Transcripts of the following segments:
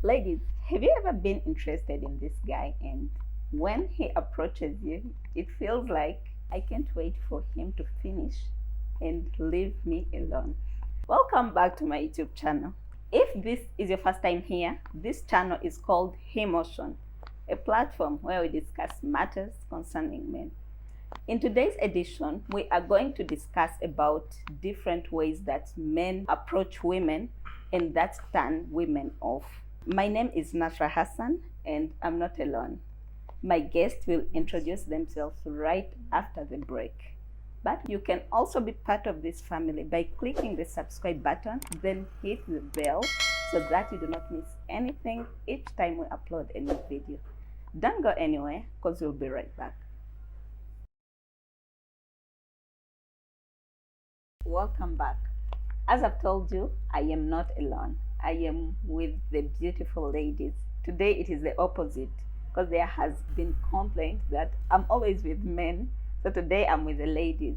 Ladies, have you ever been interested in this guy and when he approaches you, it feels like I can't wait for him to finish and leave me alone? Welcome back to my YouTube channel. If this is your first time here, this channel is called Emotion, a platform where we discuss matters concerning men. In today's edition, we are going to discuss about different ways that men approach women and that turn women off. My name is Nasra Hassan and I'm not alone. My guests will introduce themselves right after the break. But you can also be part of this family by clicking the subscribe button, then hit the bell so that you do not miss anything each time we upload a new video. Don't go anywhere because we'll be right back. Welcome back. As I've told you, I am not alone. I am with the beautiful ladies. Today it is the opposite because there has been complaint that I'm always with men. So today I'm with the ladies.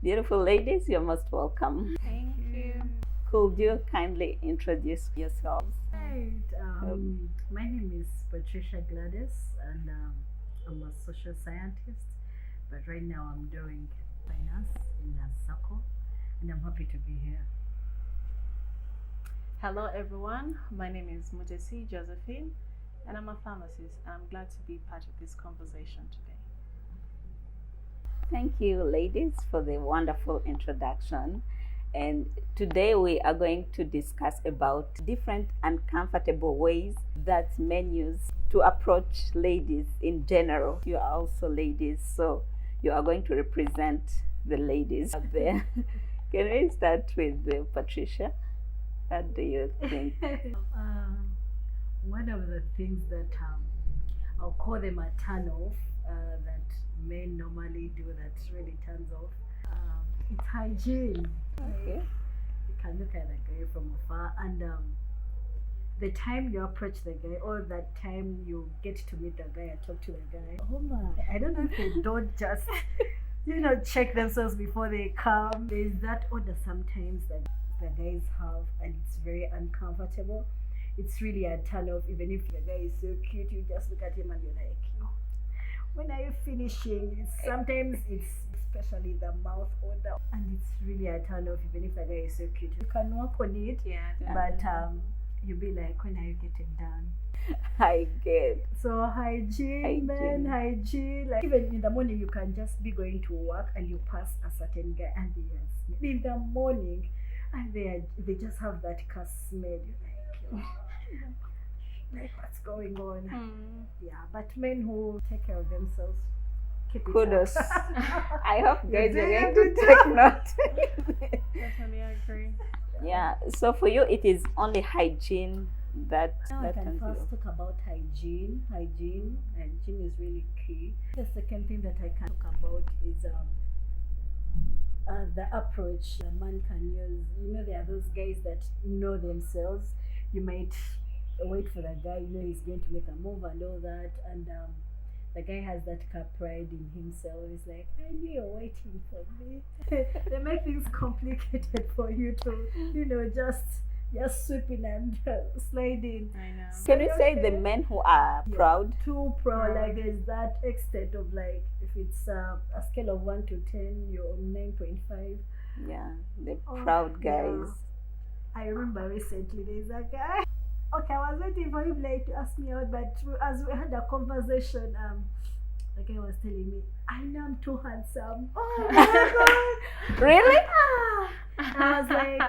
Beautiful ladies, you're most welcome. Thank you. Could you kindly introduce yourselves? Right. My name is Patricia Gladys, and I'm a social scientist. But right now I'm doing finance in Nasako, and I'm happy to be here. Hello everyone, my name is Mutesi Josephine and I'm a pharmacist. I'm glad to be part of this conversation today. Thank you, ladies, for the wonderful introduction. And today we are going to discuss about different uncomfortable ways that men use to approach ladies in general. You are also ladies, so you are going to represent the ladies out there. Can we start with Patricia? What do you think? One of the things that I'll call them a turn off that men normally do that really turns off, it's hygiene. Okay. You can look at the guy from afar, and the time you approach the guy or that time you get to meet the guy and talk to the guy, oh my, I don't know if they don't just check themselves before they come. There's that odor sometimes that the guys have, and it's very uncomfortable. It's really a turn off. Even if the guy is so cute, you just look at him and you're like, oh, when are you finishing? Sometimes it's especially the mouth odor, and it's really a turn off. Even if the guy is so cute, you can work on it. Yeah, But you'll be like, when are you getting done? I get. So hygiene, man, hygiene. Like even in the morning, you can just be going to work and you pass a certain guy, and they in the morning, and they just have that cuss smell. You're like what's going on? Yeah, but men who take care of themselves, keep it Kudos. up. I hope guys You're are going doing to a good take job. note. definitely agree. Yeah. So for you, it is only hygiene that Now I that can turns you first off. talk about hygiene. Hygiene is really key. The second thing that I can talk about is the approach a man can use. There are those guys that know themselves. You might wait for the guy, he's going to make a move and all that, and the guy has that pride in himself. He's like, I knew you're waiting for me. They make things complicated for you to, just sweep in and slide in. I know. Can we say the men who are Yeah. proud? Too proud, like there's that extent of like, if it's a scale of 1 to 10, you're on 9.5. Yeah, the Oh, proud yeah. guys. I remember recently there's a guy. Okay, I was waiting for him to ask me out, but as we had a conversation, the guy was telling me, I know I'm too handsome. Oh my god! Really? I was like,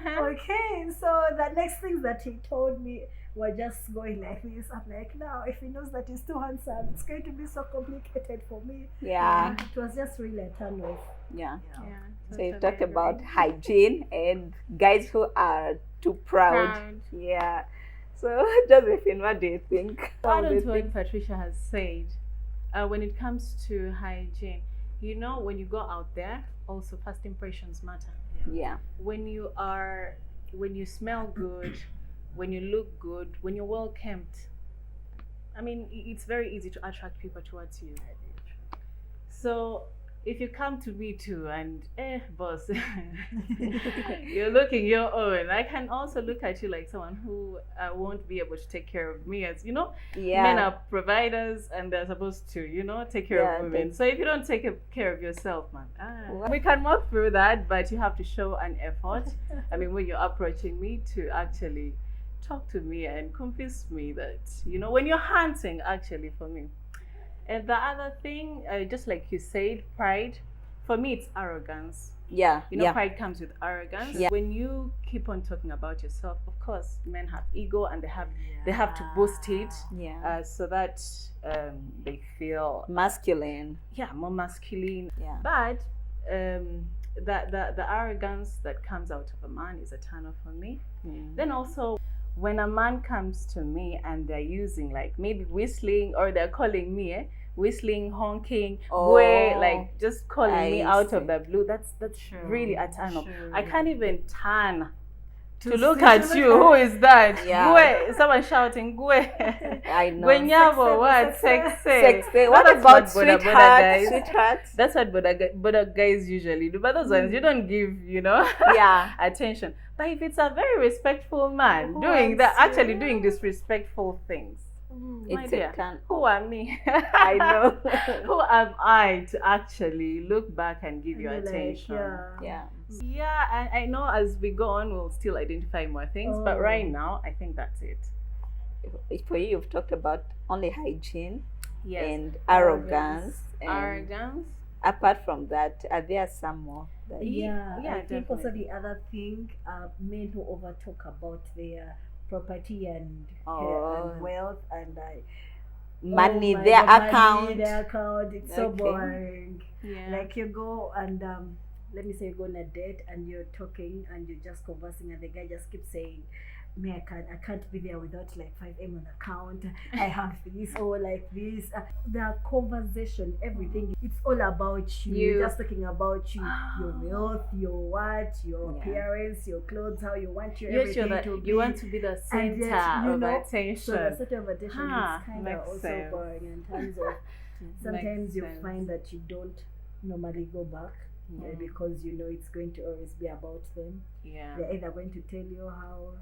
okay. So the next things that he told me were just going like this. I'm like, now if he knows that he's too handsome, it's going to be so complicated for me. Yeah, It was just really a turn off. yeah. Yeah, So you totally talk agree. about hygiene and guys who are too proud. Proud. Yeah. So Josephine, what do you think? To What add do on you to what think? Patricia has said, when it comes to hygiene, when you go out there, also first impressions matter. Yeah. When you smell good, when you look good, when you're well kept, I mean, it's very easy to attract people towards you. So if you come to me too and boss, you're looking your own, I can also look at you like someone who won't be able to take care of me, as you know. Yeah. Men are providers and they're supposed to, take care Yeah, of women. So if you don't take care of yourself, man, Well- we can work through that, but you have to show an effort. I mean, when you're approaching me, to actually talk to me and convince me that, when you're hunting actually for me. And the other thing, just like you said, pride, for me it's arrogance. Yeah. Yeah. Pride comes with arrogance. Yeah. When you keep on talking about yourself, of course, men have ego and they have to boost it Yeah. so that they feel Masculine. more masculine. Yeah. But the arrogance that comes out of a man is a turn off for me. Mm. Then also, when a man comes to me and they're using like maybe whistling, or they're calling me whistling, honking, Oh, like just calling me I out see. of the blue, that's really a turn off. I can't even turn to To look see- at to you. look Who is that? Yeah. Gwe. Someone shouting Gwe. I know. Gwenyabo, what? Sex, Sex. Sex. What about Boda sweetheart? guys. Sweetheart. That's what Boda guys usually do. But those ones, you don't give, Yeah. attention. But if it's a very respectful man Who doing that, wants actually you? doing disrespectful things, my It's dear, a can. who are me? I know. Who am I to actually look back and give you And you're like, attention? Yeah. Yeah, and I know as we go on, we'll still identify more things. But right Oh. now, I think that's it. For you, you've talked about only hygiene Yes. and arrogance. And Arrogance. apart from that, are there some more? That Yeah, Yeah, I think also definitely. the other thing, men who over talk about their property and Oh. wealth and money, oh my their God, account. money, their account. It's so Okay. boring. Yeah. Like you go and let me say you go on a date and you're talking and you're just conversing and the guy just keeps saying, "Me, I can't be there without like 5M on account. I have this or like this." The conversation, everything, it's all about you. You. You're just talking about you, your wealth, your what, your Yeah. appearance, your clothes, how you want your You're sure everything that to be. you want to be the And center yet, of so attention. the sort of attention Huh, is kind of makes also sense. boring in terms of sometimes you sense. find that you don't normally go back because you know it's going to always be about them. Yeah. They're either going to tell you how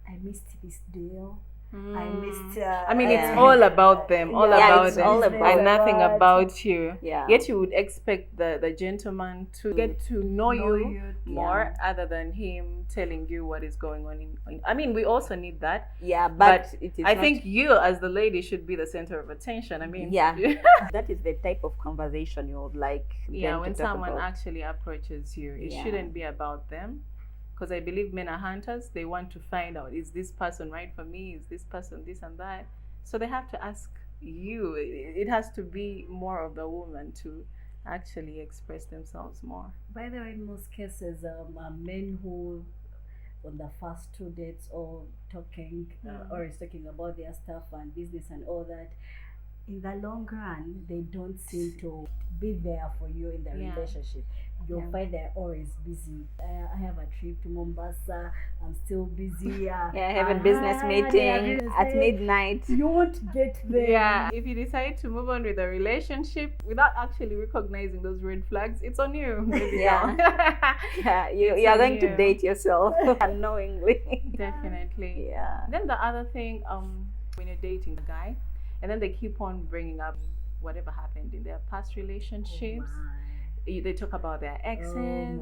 I missed this deal. I Mm. missed. I mean, it's Yeah. all about them, all Yeah, about it's them, all and about nothing that. about you. Yeah. Yet you would expect the gentleman to get to know you more, other than him telling you what is going on. I mean, we also need that. Yeah, But but it is I not- think you, as the lady, should be the center of attention. I mean, Yeah. that is the type of conversation you would like. yeah. them When to talk someone about. actually approaches you, it Yeah. shouldn't be about them. Because I believe men are hunters. They want to find out, is this person right for me? Is this person this and that? So they have to ask you. It has to be more of the woman to actually express themselves more. By the way, in most cases, men who on the first 2 dates or talking or is talking about their stuff and business and all that, in the long run, they don't seem to be there for you in the Yeah. relationship. You'll Yeah. find they're always busy. I have a trip to Mombasa. I'm still busy. Yeah, I have a business meeting at midnight. You won't get there. Yeah, if you decide to move on with a relationship without actually recognizing those red flags, it's on you. baby Yeah. girl. Yeah, you It's are on going you. to date yourself unknowingly. Definitely. Yeah. Then the other thing, when you're dating a guy, and then they keep on bringing up whatever happened in their past relationships. They talk about their exes.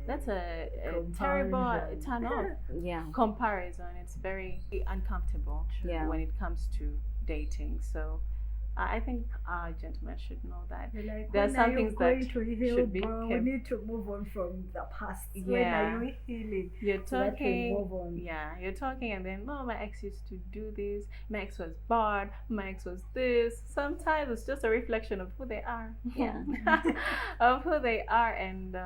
That's a terrible Comparison. turn off. Yeah. Comparison. It's very uncomfortable Yeah. when it comes to dating. So I think our gentlemen should know that. Like, There are when some you things going that to heal, should be bro? We kept. need to move on from the past. Yeah. When are you healing? You're So that we talking, move on. yeah, you're talking, and then, oh, my ex used to do this, my ex was bad, my ex was this. Sometimes it's just a reflection of who they are. Yeah. Of who they are, and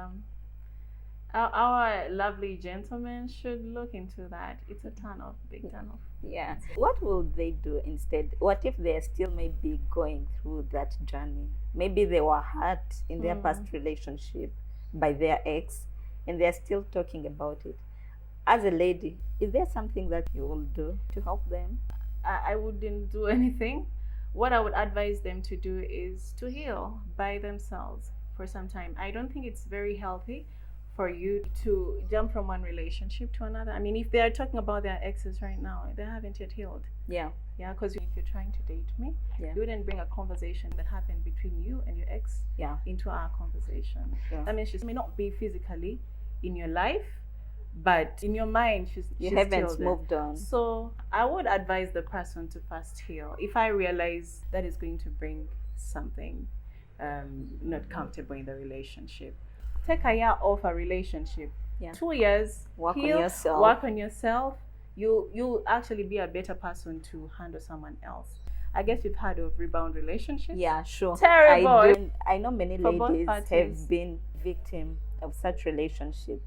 our lovely gentlemen should look into that. It's a turn off, big turn off. Yeah. What will they do instead? What if they're still maybe going through that journey? Maybe they were hurt in their past relationship by their ex and they're still talking about it. As a lady, is there something that you will do to help them? I wouldn't do anything. What I would advise them to do is to heal by themselves. for some time. I don't think it's very healthy for you to jump from one relationship to another. I mean, if they are talking about their exes right now, they haven't yet healed. Yeah. Yeah, because if you're trying to date me, Yeah. you wouldn't bring a conversation that happened between you and your ex Yeah. into our conversation. Yeah. That means she may not be physically in your life, but in your mind, You she's haven't still there. moved on. So I would advise the person to first heal. If I realize that is going to bring something not comfortable in the relationship, take a year off a relationship. Yeah. 2 years, Work on heal, yourself. Work on yourself. You'll actually be a better person to handle someone else. I guess you've heard of rebound relationships. Yeah, sure. Terrible. I do. I know many For both ladies parties. have been victim of such relationships.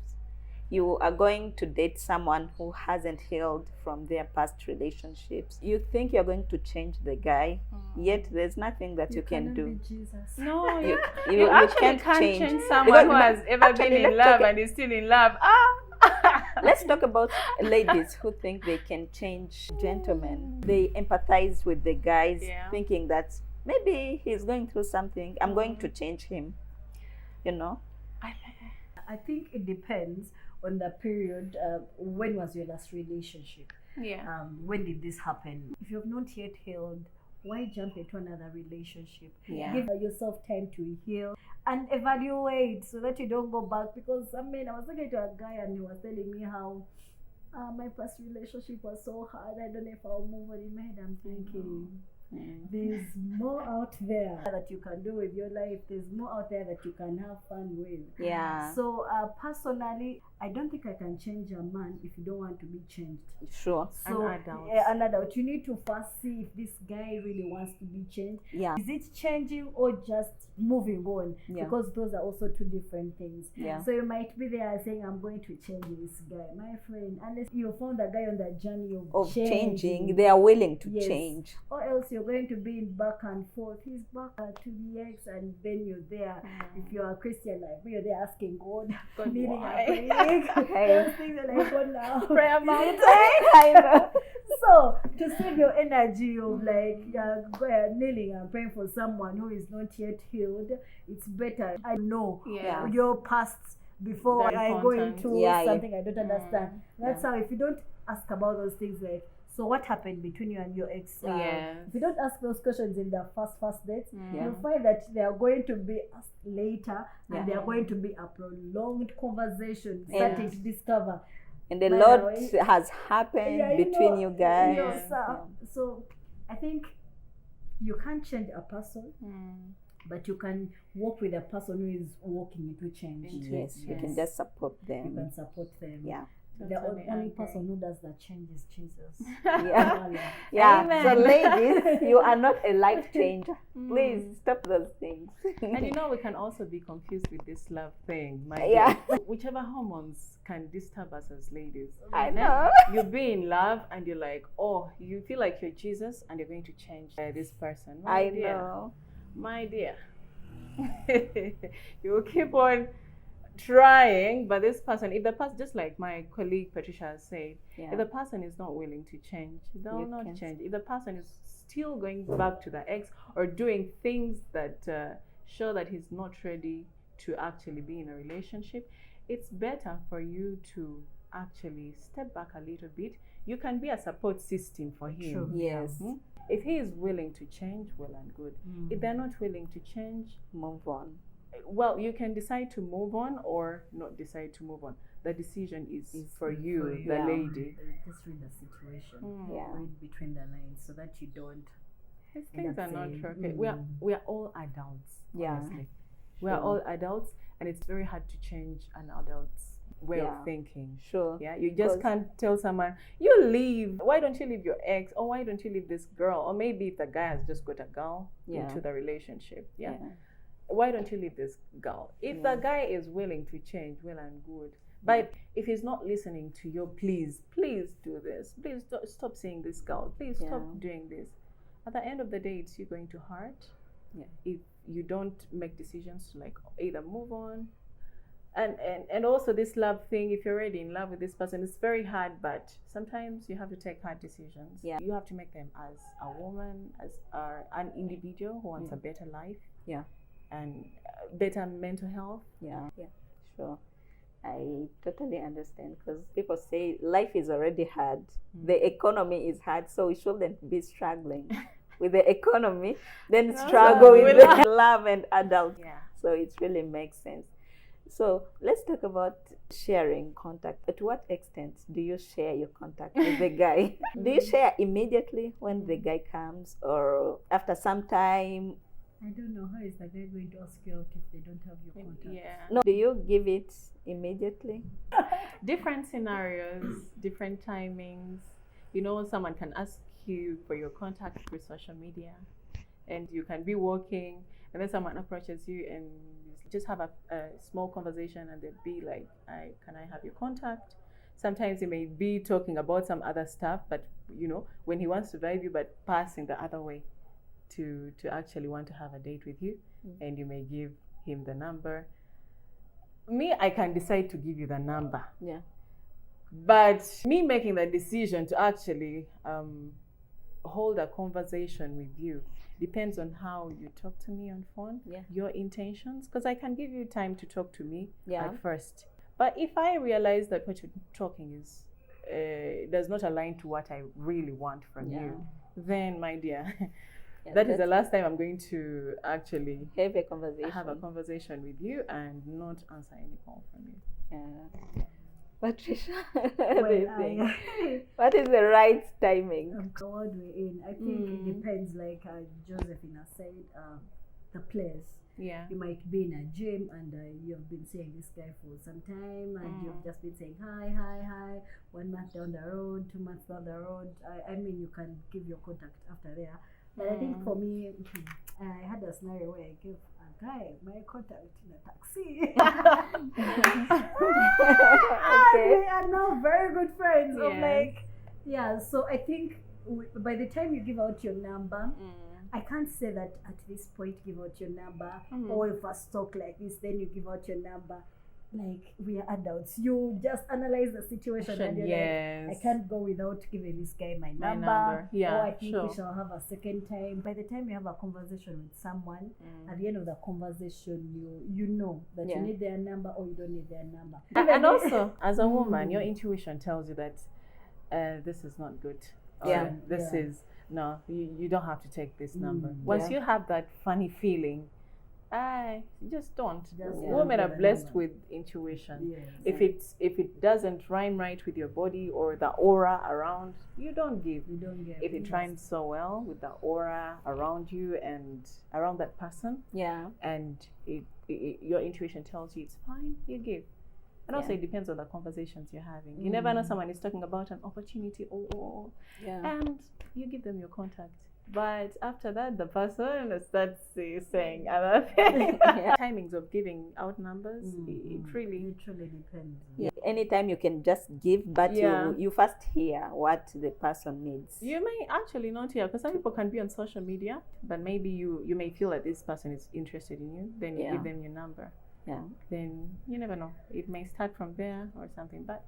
You are going to date someone who hasn't healed from their past relationships. You think you're going to change the guy, yet there's nothing that you can cannot do. be Jesus. No, You, you actually can't change someone who has ever been in love and is still in love. Let's talk about ladies who think they can change gentlemen. They empathize with the guys, Yeah. thinking that maybe he's going through something. I'm going to change him. You know? I think it depends on the period. When was your last relationship? Yeah. When did this happen? If you've not yet healed, why jump into another relationship? Yeah. Give yourself time to heal and evaluate so that you don't go back. Because I was talking to a guy and he was telling me how my past relationship was so hard. I don't know if I'll move on. In my head, I'm thinking there's more out there that you can do with your life. There's more out there that you can have fun with. Yeah. So personally, I don't think I can change a man if you don't want to be changed. Sure. So An adult. an adult, you need to first see if this guy really wants to be changed. Yeah. Is it changing or just moving on? Yeah. Because those are also two different things. Yeah. So you might be there saying, I'm going to change this guy. My friend, unless you found the guy on the journey Of changing, they are willing to Yes. change. Or else you're going to be in back and forth. He's back to the ex, and then you're there. If you're a Christian like me, you're there asking God, God, kneeling why? and praying. Those things are like, God now. Prayer mountain. I know. So to save your energy of kneeling and praying for someone who is not yet healed, it's better. I know Yeah. your past before Very I go important. into Yeah, something I don't understand. That's Yeah. how, if you don't ask about those things, like, so what happened between you and your ex? Yes. If you don't ask those questions in the first date, Yeah. you'll find that they are going to be asked later, and Yeah. they are going to be a prolonged conversation, Yeah. starting to discover. And a By the lot way, has happened Yeah, you between know, you guys. So I think you can't change a person, but you can work with a person who is walking into change. Yes, you can Yes. just support You them. can support them. Yeah. The Totally only agree. person who does that change is Jesus. Yeah. Voila. Yeah. Amen. So ladies, you are not a life changer. Please stop those things. And you know, we can also be confused with this love thing. Yeah. Whichever hormones can disturb us as ladies. I And know. You be in love and you're like, oh, you feel like you're Jesus and you're going to change this person. My I dear, know. My dear. You will keep on trying, but this person, if the person, just like my colleague Patricia has said, Yeah. if the person is not willing to change, they'll You not can- change. If the person is still going back to the ex or doing things that show that he's not ready to actually be in a relationship, it's better for you to actually step back a little bit. You can be a support system for him. True. Yes. Hmm? If he is willing to change, well and good. If they're not willing to change, Move on. well, you can decide to move on or not decide to move on. The decision is for you, the Yeah. lady. Just read the situation. Yeah. Read between the lines so that you don't. These end things up are not saying, okay. We are all adults. Yeah. Honestly. We are Sure. all adults, and it's very hard to change an adult's way Yeah. of thinking. Sure. Yeah, you just 'Cause- can't tell someone, you leave. Why don't you leave your ex? Or why don't you leave this girl? Or maybe if the guy has just got a girl Yeah. into the relationship. Yeah. Yeah. Why don't you leave this girl? If Yeah. the guy is willing to change, well and good. But if he's not listening to you, please do this. Please stop seeing this girl. Please stop Yeah. doing this. At the end of the day, it's you going to hurt. Yeah. If you don't make decisions to like either move on. And also this love thing, if you're already in love with this person, it's very hard, but sometimes you have to take hard decisions. Yeah. You have to make them as a woman, as an individual who wants a better life. Yeah. and better mental health. Yeah, sure. I totally understand, because people say life is already hard. The economy is hard, so we shouldn't be struggling with the economy, then struggle with the love and adult. Yeah. So it really makes sense. So let's talk about sharing contact. At what extent do you share your contact with the guy? Do you share immediately when the guy comes, or after some time? I don't know, how is the guy going to ask you out if they don't have your contact? Yeah. No, do you give it immediately? Different scenarios, different timings. You know, someone can ask you for your contact through social media, and you can be walking, and then someone approaches you and you just have a small conversation, and they'll be like, can I have your contact? Sometimes he may be talking about some other stuff, but you know, when he wants to vibe you, but passing the other way to actually want to have a date with you, and you may give him the number. Me, I can decide to give you the number. Yeah. But me making the decision to actually hold a conversation with you depends on how you talk to me on phone, your intentions, because I can give you time to talk to me at first. But if I realize that what you're talking is does not align to what I really want from you, then my dear, that is the last time I'm going to actually have a conversation with you and not answer any call from you. Yeah. Patricia, what is the right timing? What we're in, I think it depends, like Josephina said, the place. Yeah. You might be in a gym and you've been seeing this guy for some time, and you've just been saying hi. 1 month down the road, 2 months down the road. I mean, you can give your contact after there. But I think for me, I had a scenario where I gave a guy my contact in a taxi. We are now very good friends. Yes. I'm like, yeah. So I think by the time you give out your number, I can't say that at this point give out your number, or if I talk like this, then you give out your number. Like, we are adults. You just analyze the situation and you're like, I can't go without giving this guy my number. Yeah, or I think we shall have a second time. By the time you have a conversation with someone, at the end of the conversation, you know that you need their number or you don't need their number. And also, as a woman, your intuition tells you that this is not good. This is, no, you don't have to take this number. Once you have that funny feeling, just don't. Women are blessed with intuition. If it doesn't rhyme right with your body or the aura around, you don't give. If it rhymes so well with the aura around you and around that person, and your intuition tells you it's fine, you give. And also, it depends on the conversations you're having. You never know, someone is talking about an opportunity, and you give them your contact. But after that, the person starts saying other things. Timings of giving out numbers, it really depends. Anytime you can just give, but you first hear what the person needs. You may actually not hear, because some people can be on social media, but maybe you may feel that this person is interested in you, then you give them your number. Then you never know. It may start from there or something, but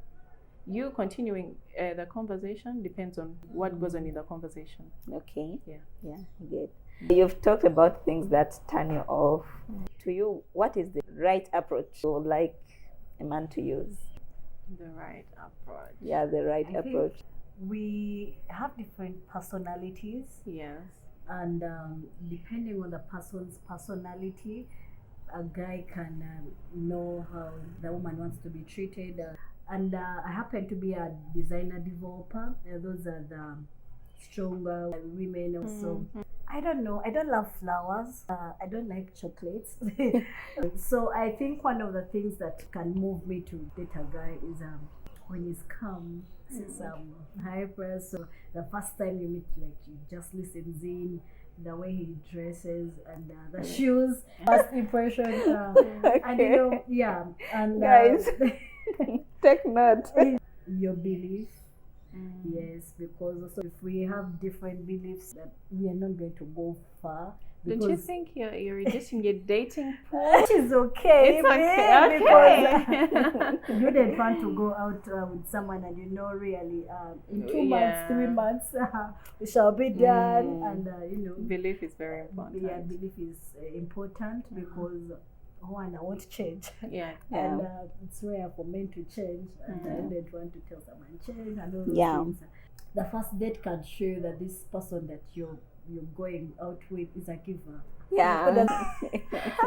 you continuing the conversation depends on what goes on in the conversation. Okay. Yeah, good. You've talked about things that turn you off. To you, what is the right approach you would like a man to use? The right approach. Yeah, the right approach. We have different personalities. Yes. And depending on the person's personality, a guy can know how the woman wants to be treated. And I happen to be a designer developer. Those are the stronger women also. I don't know. I don't love flowers. I don't like chocolates. So I think one of the things that can move me to date a guy is when he's calm, some hyper. So the first time you meet, like, you just listens in, the way he dresses and the shoes, first impression. And you know, and guys. Take note. Your belief Yes, because also if we have different beliefs, that we are not going to go far. Don't you Because think you're reducing your dating pool? which is okay. It's okay. Because Okay. you didn't want to go out with someone and really in 2 months, Yeah. 3 months we shall be done, and Belief is very important. yeah, belief is important because one, I won't change. Yeah. And it's rare for men to change, and I don't want to tell someone change and all those Yeah. things. The first date can show you that this person that you're going out with is a giver. Yeah.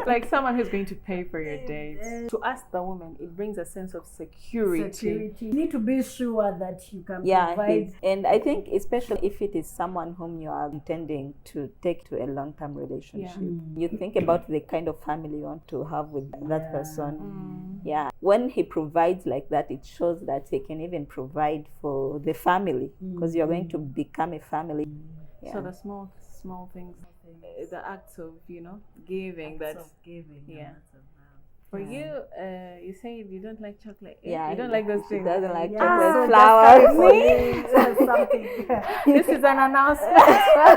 Like someone who's going to pay for your dates. To us, the woman, it brings a sense of security. You need to be sure that you can Yeah, provide. and I think especially if it is someone whom you are intending to take to a long-term relationship, you think about the kind of family you want to have with that person. Yeah, when he provides like that, it shows that he can even provide for the family because you're going to become a family. Yeah. So the small things, the acts of giving. Acts That's of giving. yeah. Acts of love. for you. You say you don't like chocolate. Yeah, you don't like those she things. doesn't like Yeah, chocolate so flowers. that's coming for me. Something. This is an announcement.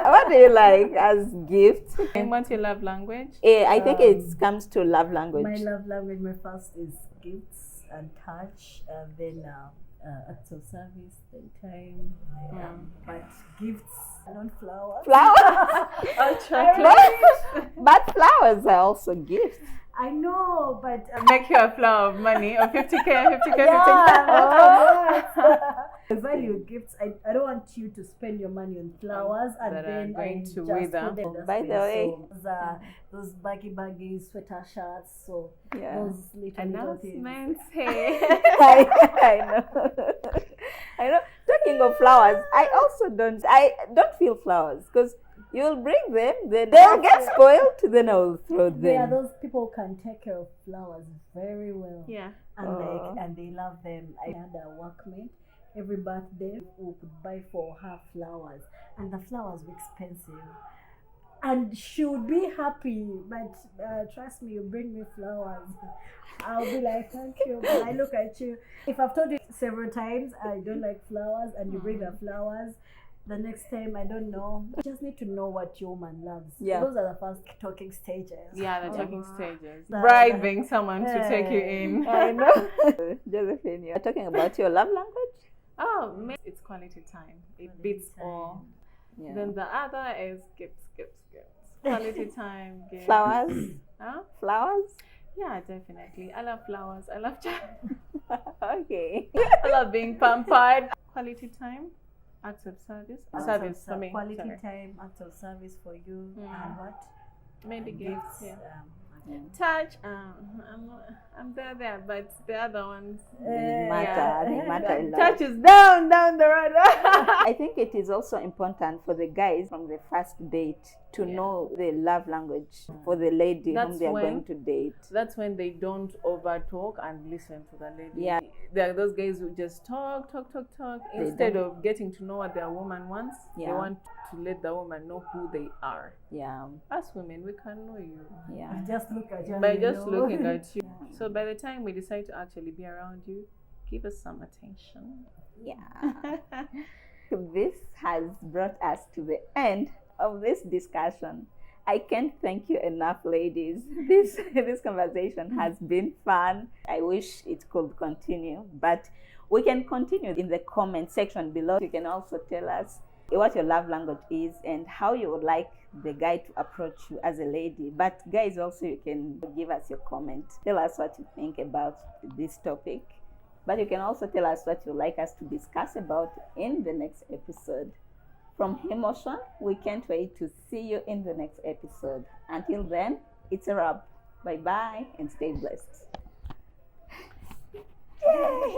What do you like as gifts? And what's your love language? I think it comes to love language. My love language, my first is gifts and touch, and then acts of service, then time. But gifts, not flowers. Flowers? Oh, chocolate. But flowers are also gifts. I know, but Make you a flower of money or 50K, 50K, 50K. I value gifts. I don't want you to spend your money on flowers and That are then going I to just wither. put them in the By the dustbin. way- So, those baggy sweater shirts. So Yeah. those little things. Announcements. Hey. I know. I know. Talking of flowers, I don't feel flowers because you'll bring them, then they'll get spoiled, then I'll throw Yeah, them. those people can take care of flowers very well. Yeah. And they love them. I had a workmate. Every birthday, we could buy for her flowers, and the flowers were expensive. And she would be happy, but trust me, you bring me flowers, I'll be like, thank you. But I look at you. If I've told you several times I don't like flowers, and you bring the flowers, the next time I don't know. You just need to know what your woman loves. Yeah. Those are the first talking stages. Yeah, the talking stages. The- Bribing someone to take you in. I know. Josephine, you're talking about your love language? Oh, it's quality time. It beats all. Yeah. Then the other is gifts. Quality time, gifts. Flowers? Huh? Flowers? Yeah, definitely. I love flowers. I love Okay. I love being pampered. Quality time, acts of service. Service for me. Quality sorry. time, acts of service for you, and what? Maybe gifts. Yeah. Okay. Touch. I'm there, but the other ones. They matter. They matter a lot. Touch is down the road. I think it is also important for the guys from the first date to know the love language for the lady That's whom they are when- going to date. That's when they don't over talk and listen to the lady. Yeah. There are those guys who just talk. They Instead don't- of getting to know what their woman wants, they Yeah. want to let the woman know who they are. Yeah. As women, we can know you Yeah. Just look at you. by and just know. looking at you. Yeah. So by the time we decide to actually be around you, give us some attention. Yeah. This has brought us to the end of this discussion. I can't thank you enough, ladies. This conversation has been fun. I wish it could continue, but we can continue in the comment section below. You can also tell us what your love language is and how you would like the guy to approach you as a lady. But guys, also you can give us your comment. Tell us what you think about this topic. But you can also tell us what you'd like us to discuss about in the next episode. From Emotion, we can't wait to see you in the next episode. Until then, it's a wrap. Bye-bye and stay blessed. Yay!